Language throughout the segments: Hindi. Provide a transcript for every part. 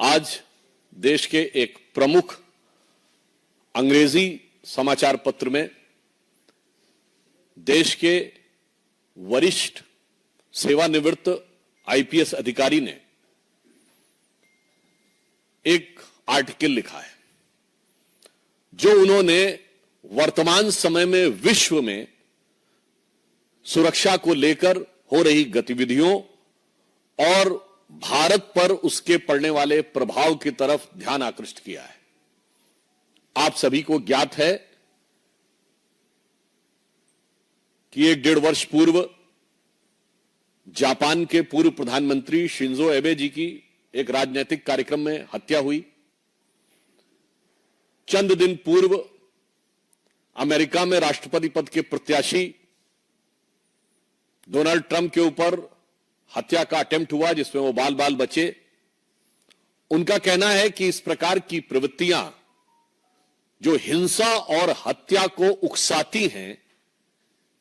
आज देश के एक प्रमुख अंग्रेजी समाचार पत्र में देश के वरिष्ठ सेवानिवृत्त आईपीएस अधिकारी ने एक आर्टिकल लिखा है जो उन्होंने वर्तमान समय में विश्व में सुरक्षा को लेकर हो रही गतिविधियों और भारत पर उसके पड़ने वाले प्रभाव की तरफ ध्यान आकृष्ट किया है। आप सभी को ज्ञात है कि 1.5 वर्ष पूर्व जापान के पूर्व प्रधानमंत्री शिंजो एबे जी की एक राजनीतिक कार्यक्रम में हत्या हुई। चंद दिन पूर्व अमेरिका में राष्ट्रपति पद के प्रत्याशी डोनाल्ड ट्रंप के ऊपर हत्या का अटेम्प्ट हुआ जिसमें वो बाल बाल बचे। उनका कहना है कि इस प्रकार की प्रवृत्तियां जो हिंसा और हत्या को उकसाती हैं,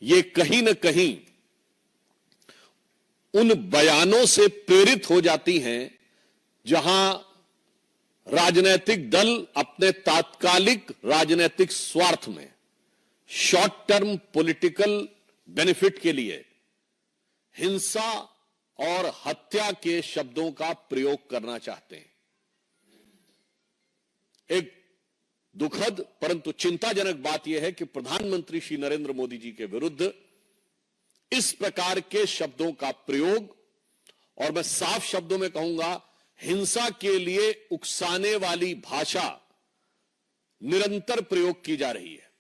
ये कहीं न कहीं उन बयानों से प्रेरित हो जाती हैं जहां राजनीतिक दल अपने तात्कालिक राजनीतिक स्वार्थ में शॉर्ट टर्म पॉलिटिकल बेनिफिट के लिए हिंसा और हत्या के शब्दों का प्रयोग करना चाहते हैं। एक दुखद परंतु चिंताजनक बात यह है कि प्रधानमंत्री श्री नरेंद्र मोदी जी के विरुद्ध इस प्रकार के शब्दों का प्रयोग, और मैं साफ शब्दों में कहूंगा हिंसा के लिए उकसाने वाली भाषा निरंतर प्रयोग की जा रही है।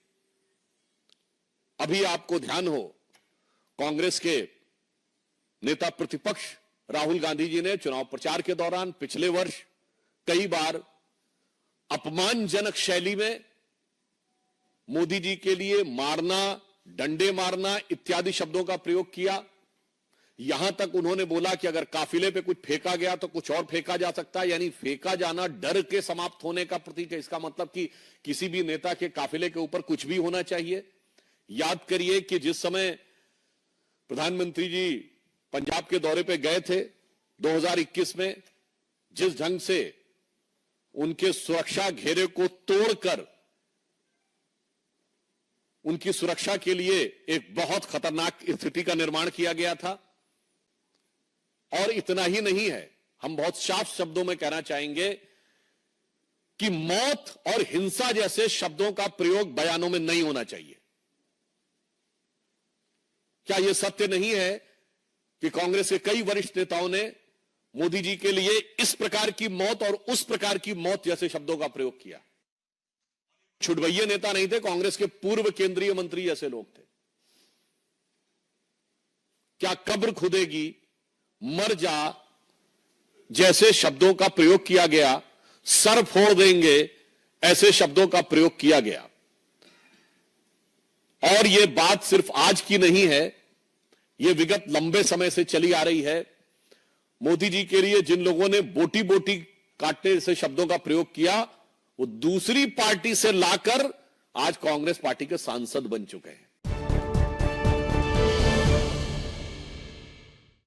अभी आपको ध्यान हो, कांग्रेस के नेता प्रतिपक्ष राहुल गांधी जी ने चुनाव प्रचार के दौरान पिछले वर्ष कई बार अपमानजनक शैली में मोदी जी के लिए मारना, डंडे मारना इत्यादि शब्दों का प्रयोग किया। यहां तक उन्होंने बोला कि अगर काफिले पे कुछ फेंका गया तो कुछ और फेंका जा सकता है, यानी फेंका जाना डर के समाप्त होने का प्रतीक है। इसका मतलब कि किसी भी नेता के काफिले के ऊपर कुछ भी होना चाहिए। याद करिए कि जिस समय प्रधानमंत्री जी पंजाब के दौरे पे गए थे 2021 में, जिस ढंग से उनके सुरक्षा घेरे को तोड़कर उनकी सुरक्षा के लिए एक बहुत खतरनाक स्थिति का निर्माण किया गया था। और इतना ही नहीं है, हम बहुत साफ शब्दों में कहना चाहेंगे कि मौत और हिंसा जैसे शब्दों का प्रयोग बयानों में नहीं होना चाहिए। क्या यह सत्य नहीं है कि कांग्रेस के कई वरिष्ठ नेताओं ने मोदी जी के लिए इस प्रकार की मौत और उस प्रकार की मौत जैसे शब्दों का प्रयोग किया? छुटभैये नेता नहीं थे, कांग्रेस के पूर्व केंद्रीय मंत्री जैसे लोग थे। क्या कब्र खुदेगी, मर जा जैसे शब्दों का प्रयोग किया गया, सर फोड़ देंगे ऐसे शब्दों का प्रयोग किया गया। और यह बात सिर्फ आज की नहीं है, यह विगत लंबे समय से चली आ रही है। मोदी जी के लिए जिन लोगों ने बोटी बोटी काटने जैसे शब्दों का प्रयोग किया, वो दूसरी पार्टी से लाकर आज कांग्रेस पार्टी के सांसद बन चुके हैं।